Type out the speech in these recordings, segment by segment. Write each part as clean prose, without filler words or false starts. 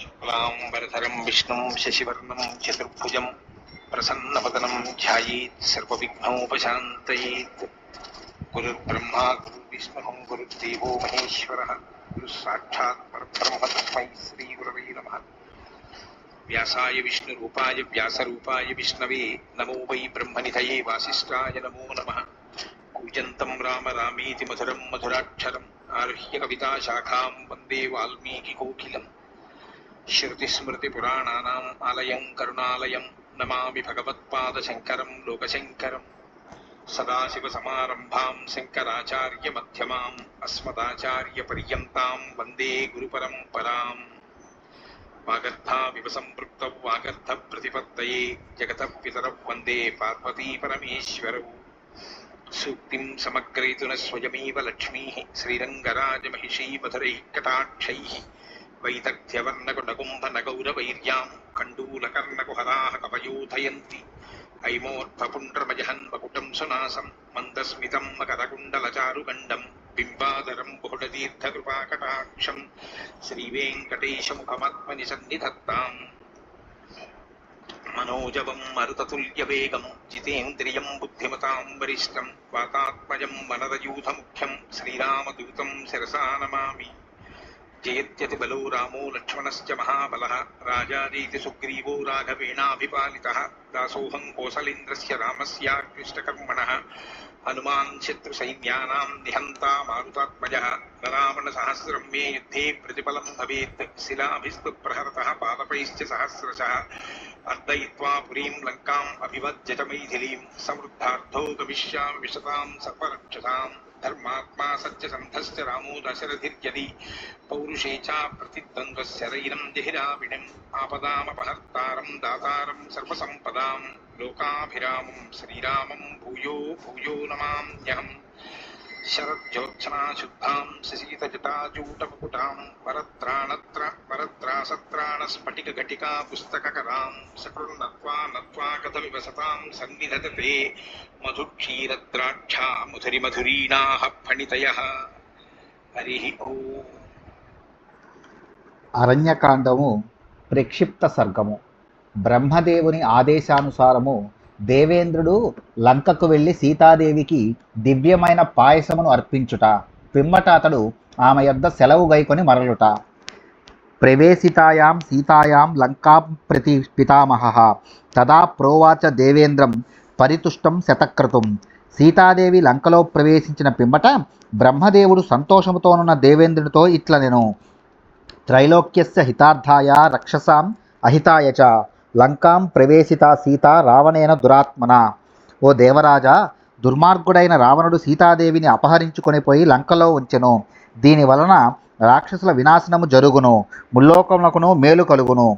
శుక్లాంబరధరం విష్ణుం శశివర్ణం చతుర్భుజం ప్రసన్నవదనం ధ్యాయేత్ సర్వవిఘ్నోపశాంతయేత్. గురుర్బ్రహ్మా గురుర్విష్ణుః గురుర్దేవో మహేశ్వరः గురుః సాక్షాత్ పరబ్రహ్మ తస్మై శ్రీగురవే నమః. వ్యాసాయ విష్ణురూపాయ వ్యాసరూపాయ విష్ణవే నమో వై బ్రహ్మనిధయే వాసిష్ఠాయ నమో నమః. కూజంతం రామ రామేతి మధురం మధురాక్షరం ఆరుహ్య కవితాశాఖాం వందే వాల్మీకికోకిలం. శృతిస్మృతిపురాణానాం ఆలయం కరుణాలయం నమామి భగవత్పాదశంకరం లోకశంకరం. సదాశివసమారంభాం శంకరాచార్యమధ్యమాం అస్మదాచార్యపర్యంతాం వందే గురుపరంపరాం. వాగర్ధావివ సంపృక్తౌ వాగర్ధప్రతిపత్తయే జగతః పితరౌ వందే పార్వతీపరమేశ్వరౌ. సూక్తిం సమగ్రయతున స్వయమేవ లక్ష్మీః శ్రీరంగరాజమహిషీ మధురైః కటాక్షైః. వైదగ్ధ్యవర్ణకుడగుంభనగౌరవైర్యాం కండూలకర్ణకుహరాः కవయోధయంతి. ఐమోర్ధ్వపుండ్రమజహన్మకుటం సునాసం మందస్మితం మకరకుండలచారుగండం బింబాధరం బహుళదీర్ఘకృపాకటాక్షం శ్రీవేంకటేశముఖమాత్మని సన్నిధత్తాం. మనోజవం మరుతతుల్యవేగం జితేంద్రియం బుద్ధిమతాం వరిష్టం వాతాత్మజం వనరయూథముఖ్యం శ్రీరామదూతం శిరసా నమామి. జయత్యతి బలో రామో లక్ష్మణశ్చ మహాబలః రాజాదేతి సుగ్రీవో రాఘవేణాభిపాలితః. దాసోహం కోసలేంద్రస్య రామస్యాక్లిష్టకర్మణః హనుమాన్ శత్రుసైన్యానాం నిహంతా మారుతాత్మజः. రావణసహస్రం మే యుద్ధే ప్రతిఫలం భవేత్ శిలాభిస్తు ప్రహరతః పాదపైశ్చ సహస్రశः. అర్దయిత్వా పురీం లంకాం అభివజ్యత మైథిలీం సమృద్ధార్థో గమిష్యామి విశతాం సర్వరక్షసాం. ధర్మాత్మా సత్యసంధశ్చ రామో దశరథిర్యది పౌరుషే చ ప్రతిద్వంద్వస్య రైనం జహిరావిణిం. ఆపదామపహర్తారం దాతారం సర్వసంపదాం లోకాభిరామం శ్రీరామం భూయో భూయో నమామ్యహం. శరజ్యోత్సనా శుద్ధాం శశీతజటాజూటముకుటాం వరత్రాసత్రాణస్ఫటికఘటికా పుస్తకకరాం. సకృన్నత్వా నత్వా కథమివ సతాం సన్నిధతతే మధుక్షీరద్రాక్షా మధురిమధురీణాః ఫణితయః. హరి ఓం. అరణ్యకాండము ప్రక్షిప్త సర్గము. బ్రహ్మదేవుని ఆదేశానుసారము దేవేంద్రుడు లంకకు వెళ్ళి సీతాదేవికి దివ్యమైన పాయసమును అర్పించుట, పిమ్మట అతడు ఆమె యొద్ద సెలవు గైకొని మరలుట. ప్రవేశితాయాం సీతాయాం లంకాం ప్రతి పితామహః తదా ప్రోవాచ దేవేంద్రం పరితుష్టం శతక్రతుం. సీతాదేవి లంకలో ప్రవేశించిన పిమ్మట బ్రహ్మదేవుడు సంతోషముతోనున్న దేవేంద్రునితో ఇట్లనెను: త్రైలోక్యస్య హితార్థాయ రక్షసాం అహితాయ చ లంకాం ప్రవేశితా సీత రావణేన దురాత్మన. ఓ దేవరాజా, దుర్మార్గుడైన రావణుడు సీతాదేవిని అపహరించుకొని పోయి లంకలో ఉంచెను. దీని వలన రాక్షసుల వినాశనము జరుగును, ముల్లోకములకును మేలు కలుగును.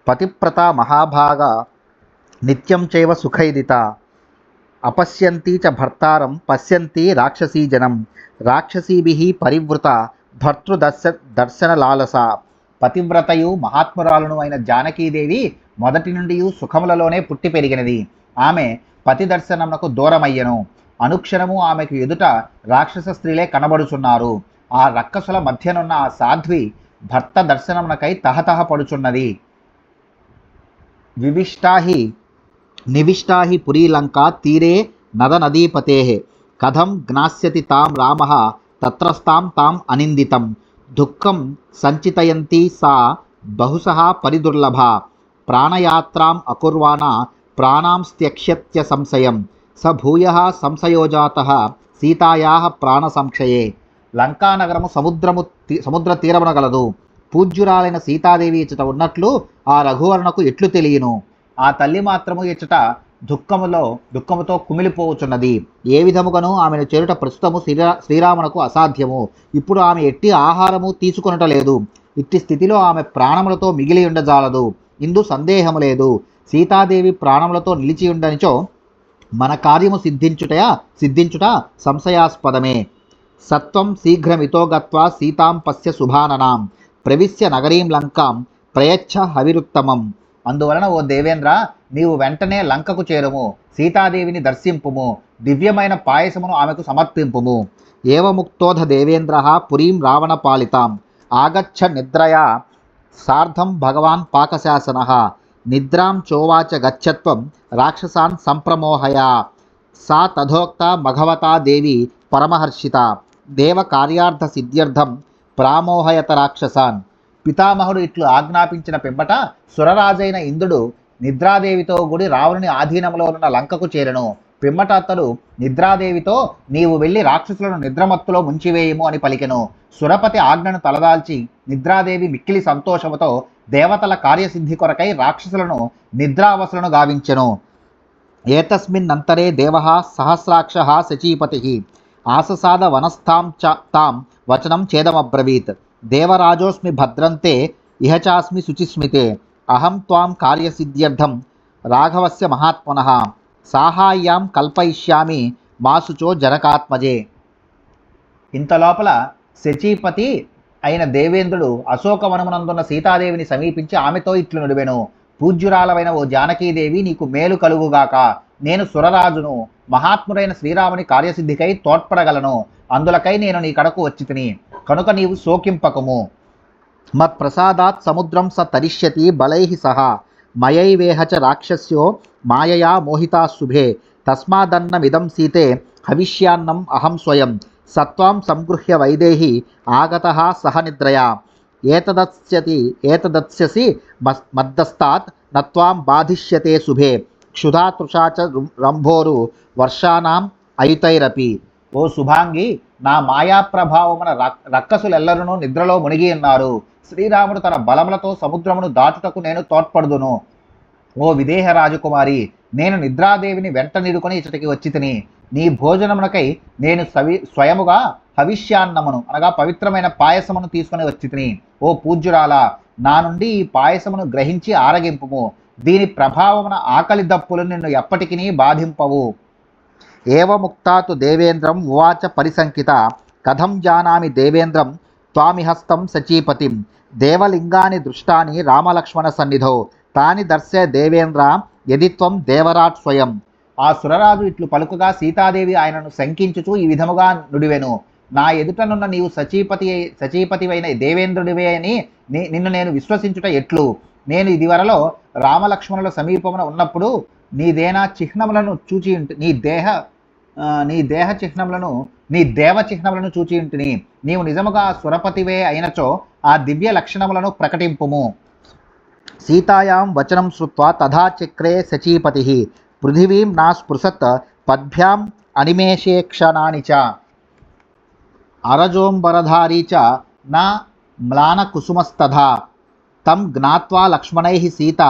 పతిప్రత మహాభాగ నిత్యం చైవ సుఖైదిత అపశ్యంతి చ భర్తారం పశ్యంతి రాక్షసీ జనం. రాక్షసీభిః పరివృత దర్శన లాలస. పతివ్రతయు మహాత్మురాలును అయిన జానకీదేవి మొదటి నుండి సుఖములలోనే పుట్టి పెరిగినది. ఆమె పతి దర్శనమునకు దూరమయ్యను. అనుక్షణము ఆమెకు ఎదుట రాక్షస స్త్రీలే కనబడుచున్నారు. ఆ రక్కసుల మధ్యనున్న ఆ సాధ్వి భర్త దర్శనమునకై తహతహ పడుచున్నది. నివిష్టాహి పురీలంకా తీరే నదనదీపతేః కథం జ్ఞాస్యతి తాం రామః తత్రస్తాం తాం అనిందితం. దుఃఖం సంచితయంతి సా బహుశః పరిదుర్లభ. ప్రాణయాత్రాం అకుర్వాణ ప్రాణాంస్త్యక్ష్యత్య సంశయం. స భూయః సంశయోజాతః సీతాయాః ప్రాణ సంక్షయే. లంకానగరము సముద్ర తీరమున గలదు. పూజ్యురాలైన సీతాదేవి ఇచ్చట ఉన్నట్లు ఆ రఘువరునకు ఎట్లు తెలియను? ఆ తల్లి మాత్రము ఇచ్చట దుఃఖముతో కుమిలిపోవచున్నది. ఏ విధముగాను ఆమెను చేరుట ప్రస్తుతము శ్రీరామునకు అసాధ్యము. ఇప్పుడు ఆమె ఎట్టి ఆహారము తీసుకొనటలేదు. ఇట్టి స్థితిలో ఆమె ప్రాణములతో మిగిలి ఉండజాలదు. ఇందు సందేహము లేదు. సీతాదేవి ప్రాణములతో నిలిచి ఉండనిచో మన కార్యము సిద్ధించుట సంశయాస్పదమే. సత్వం శీఘ్రమితో గత్వా సీతాం పశ్య శుభాననాం ప్రవిశ్య నగరీం లంకాం ప్రయచ్ఛ హవిరుత్తమం. అందువలన ఓ దేవేంద్ర, నీవు వెంటనే లంకకు చేరుము, సీతాదేవిని దర్శింపుము, దివ్యమైన పాయసమును ఆమెకు సమర్పింపుము. ఏవముక్తోధ దేవేంద్ర పురీం రావణ పాలితాం ఆగచ్చ నిద్రయా సార్ధం భగవాన్ పాకశాసనః నిద్రాం చోవాచ గచ్చత్వం రాక్షసాన్ సంప్రమోహయ సా తథోక్త భగవతా దేవి పరమహర్షిత దేవ కార్యార్థ సిద్ధ్యర్థం ప్రామోహయత రాక్షసాన్. పితామహుడు ఇట్లు ఆజ్ఞాపించిన పిమ్మట సురరాజైన ఇంద్రుడు నిద్రాదేవితో కూడి రావణుని ఆధీనంలో ఉన్న లంకకు చేరెను. పిమ్మట అతడు నిద్రాదేవితో నీవు వెళ్ళి రాక్షసులను నిద్రమత్తులో ముంచివేయము అని పలికెను. సురపతి ఆజ్ఞను తలదాల్చి నిద్రాదేవి మిక్కిలి సంతోషముతో దేవతల కార్యసిద్ధి కొరకై రాక్షసులను నిద్రావసులను గావించెను. ఏతస్మిన్నంతరే దేవః సహస్రాక్షః శచీపతిః ఆససాద వనస్థాం చ తాం వచనం చేదమబ్రవీత్. దేవరాజోస్మి భద్రంతే ఇహ చాస్మి శుచిస్మితే అహం త్వాం కార్యసిద్ధ్యర్థం రాఘవస్య మహాత్మనః సాహాయ్యాం కల్పయిష్యామి మాసుచో జనకాత్మజే. ఇంతలోపల శచీపతి అయిన దేవేంద్రుడు అశోకవనమునందున్న సీతాదేవిని సమీపించి ఆమెతో ఇట్లు నుడివెను. పూజ్యురాలవైన ఓ జానకీదేవి, నీకు మేలు కలుగుగాక. నేను సురరాజును, మహాత్ముడైన శ్రీరాముని కార్యసిద్ధికై తోడ్పడగలను. అందులకై నేను నీ కడకు వచ్చి తిని, కనుక నీవు శోకింపకము. మత్ప్రసాదాత్ సముద్రం స తరిష్యతి బలైః సహ మయైవేహ చ రాక్షస్యో మాయయా మోహితా శుభే తస్మాదన్నమిదం సీతే హవిష్యాన్నం అహం స్వయం సత్వాం సంగృహ్య వైదేహి ఆగతః సహ నిద్రయా ఏతదత్స్యసి మద్దస్తాత్ నత్వాం బాధిష్యతే శుభే క్షుధా తృషా చ రంభోరు వర్షానాం అయుతైరపి. ఓ శుభాంగి, నా మాయా ప్రభావమున రక్కసులెల్లరూ నిద్రలో మునిగి ఉన్నారు. శ్రీరాముడు తన బలములతో సముద్రమును దాటుటకు నేను తోడ్పడుదును. ఓ విదేహ రాజకుమారి, నేను నిద్రాదేవిని వెంట నిడుకొని ఇచ్చటికి వచ్చి తిని నీ భోజనమునకై నేను స్వయముగా హవిష్యాన్నమును అనగా పవిత్రమైన పాయసమును తీసుకుని వచ్చి తిని. ఓ పూజ్యురాల, నా నుండి ఈ పాయసమును గ్రహించి ఆరగింపుము. దీని ప్రభావమున ఆకలి దప్పులు నిన్ను ఎప్పటికీ బాధింపవు. ఏవముక్తాతు దేవేంద్రం ఉవాచ పరిసంకిత కథం జానామి దేవేంద్రం త్వామిహస్తం సచీపతిం దేవలింగాని దృష్టాని రామలక్ష్మణ సన్నిధౌ తాని దర్శే దేవేంద్ర యది త్వం దేవరాట్ స్వయం. ఆ సురరాజు ఇట్లు పలుకుగా సీతాదేవి ఆయనను శంకించుచు ఈ విధముగా నుడివెను. నా ఎదుటనున్న నీవు సచీపతివైన దేవేంద్రుడివే అని నిన్ను నేను విశ్వసించుట ఎట్లు? నేను ఇదివరలో రామలక్ష్మణుల సమీపమున ఉన్నప్పుడు నీ దేవ చిహ్నములను చూచి ఉంటిని. నీవు నిజముగా సురపతివే అయినచో ఆ దివ్య లక్షణములను ప్రకటింపుము. సీతాయాం వచనం శ్రుత్వా తథా చక్రే శచీపతిః పృథివీం నా స్పృశత్ పద్భ్యాం అనిమేషే క్షణాని చ అరజోంబరధారీ చ నా మ్లానకుసుమస్తథా తం జ్ఞాత్వా లక్ష్మణైః సీత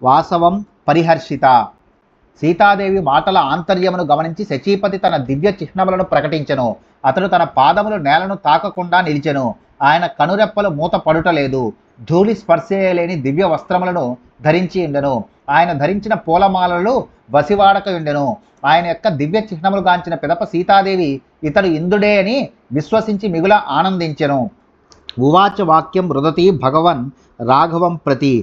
వాసవం పరిహర్షిత. సీతాదేవి మాటల ఆంతర్యమును గమనించి శచీపతి తన దివ్య చిహ్నములను ప్రకటించెను. అతడు తన పాదములు నేలను తాకకుండా నిలిచెను. ఆయన కనురెప్పలు మూత పడుటలేదు. ధూళి స్పర్శలేని దివ్య వస్త్రములను ధరించి ఉండెను. ఆయన ధరించిన పూలమాలలు వసివాడక ఉండెను. ఆయన యొక్క దివ్య చిహ్నములు గాంచిన పిదప సీతాదేవి ఇతడు ఇంద్రుడే అని విశ్వసించి మిగుల ఆనందించెను. ఉవాచ వాక్యం రుదతి భగవన్ రాఘవం ప్రతి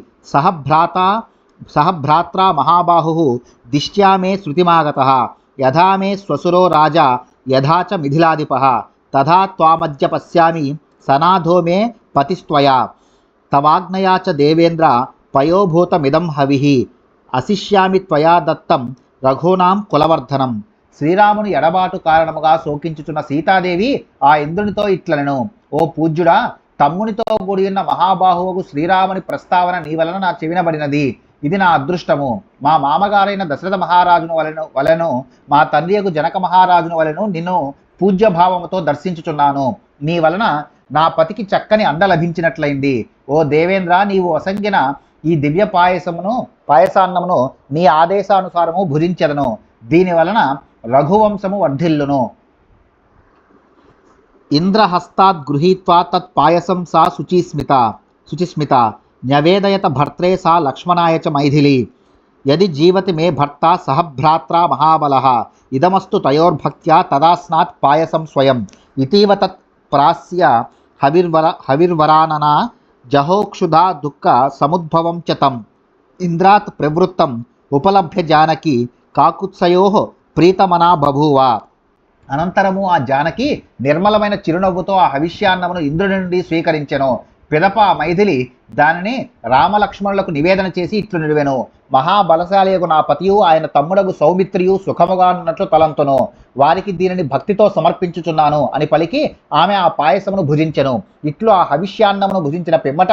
సహభ్రాత్రా మహాబాహు దిష్ట్యా మే శృతిమాగతః యథా మే శ్వశురో రాజా యథా చ మిథిలాధిపః తథా త్వామద్య పశ్యామి సనాథో మే పతిస్త్వయా తవాజ్ఞయా చ దేవేంద్ర పయోభూతమిదం హవిః అశిష్యామి త్వయా దత్తం రఘూనాం కులవర్ధనం. శ్రీరాముని ఎడబాటు కారణముగా శోకించుచున్న సీతాదేవి ఆ ఇంద్రునితో ఇట్లనెను. ఓ పూజ్యుడా, తమ్మునితో కూడి ఉన్న మహాబాహువుకు శ్రీరాముని ప్రస్తావన నీ వలన నా చెవినబడినది. ఇది నా అదృష్టము. మా మామగారైన దశరథ మహారాజును వలెను మా తండ్రియకు జనక మహారాజును వలెను నిన్ను పూజ్యభావముతో దర్శించుచున్నాను. నీ వలన నా పతికి చక్కని అండ లభించినట్లయింది. ఓ దేవేంద్ర, నీవు అసంగిన ఈ దివ్య పాయసాన్నమును నీ ఆదేశానుసారము భుజించెదను. దీని వలన రఘువంశము వర్ధిల్లును. ఇంద్రహస్తాద్ గృహీత్వా తత్ పాయసం సా శుచిస్మిత న్యవేదయత భర్త్రే సా లక్ష్మణాయ చ మైథిలి యది జీవతి మే భర్త సహభ్రాత్రా మహాబలః ఇదమస్తు తయోర్భక్త్యా తదాస్నాత్ పాయసం స్వయం ఇతీవ తత్ ప్రాస్య హవిర్వరాననా జహోక్షుధా దుఃఖ సముద్భవం చ తం ఇంద్రాత్ ప్రవృత్తం ఉపలభ్య జానకి కాకుత్సయోః ప్రీతమనా బభూవ. అనంతరము ఆ జానకి నిర్మలమైన చిరునవ్వుతో ఆ హవిష్యాన్నమును ఇంద్రుడి నుండి స్వీకరించెను. పిదప మైథిలి దానిని రామలక్ష్మణులకు నివేదన చేసి ఇట్లు నిడివెను. మహాబలశాలియగు నా పతియు ఆయన తమ్ముడగు సౌమిత్రియు సుఖముగా ఉన్నట్లు తలంతును. వారికి దీనిని భక్తితో సమర్పించుచున్నాను అని పలికి ఆమె ఆ పాయసమును భుజించెను. ఇట్లు ఆ హవిష్యాన్నమును భుజించిన పిమ్మట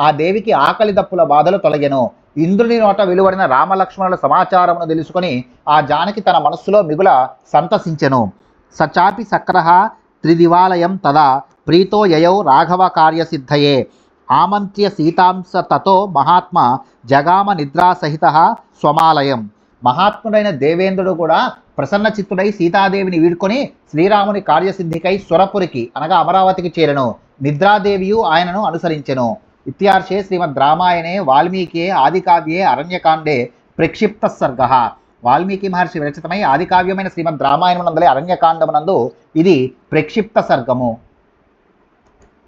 ఆ దేవికి ఆకలి దప్పుల బాధలు తొలగెను. ఇంద్రుని నోట వెలువడిన రామలక్ష్మణుల సమాచారమును తెలుసుకొని ఆ జానకి తన మనస్సులో మిగుల సంతసించెను. సచాపి సక్రః త్రిదివాలయం తదా ప్రీతో యయౌ రాఘవ కార్యసిద్ధయే ఆమంత్ర్య సీతాంస తతో మహాత్మ జగామ నిద్రాసహిత స్వమాలయం. మహాత్ముడైన దేవేంద్రుడు కూడా ప్రసన్న చిత్తుడై సీతాదేవిని వీడ్కొని శ్రీరాముని కార్యసిద్ధికై సురపురికి అనగా అమరావతికి చేరెను. నిద్రాదేవియు ఆయనను అనుసరించెను. ఇత్యార్షే శ్రీమద్ రామాయణే వాల్మీకి ఆదికావ్యే అరణ్యకాండే ప్రక్షిప్త సర్గ. వాల్మీకి మహర్షి విరచితమై ఆదికావ్యమైన శ్రీమద్ రామాయణమునందలి అరణ్యకాండమునందు ఇది ప్రక్షిప్త సర్గము.